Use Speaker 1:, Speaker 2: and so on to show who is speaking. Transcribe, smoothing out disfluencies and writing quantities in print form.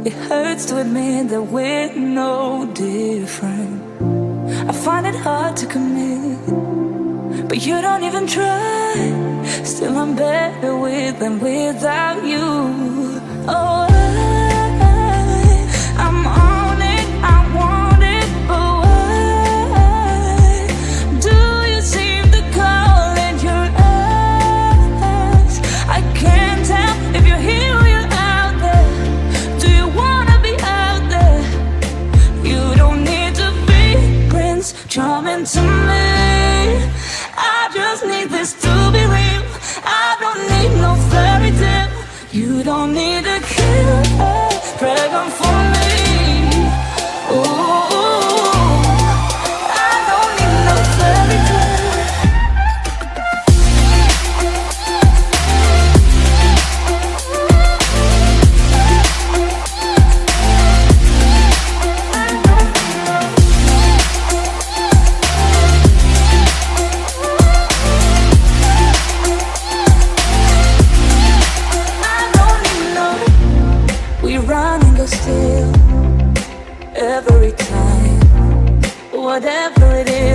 Speaker 1: It hurts to admit that we're no different. I find it hard to commit, but you don't even try. Still I'm better with than without you. Oh, I'm on it, I want it, but why do you seem to call in your eyes? I can't tell if you're here or you're out there. Do you wanna be out there? You don't need to be Prince Charming to me. I just need this to be real. I don't need no fairy tale. You don't need to kill a dragon for me. Ooh, I don't need no fairy tale. Still every time, whatever it is.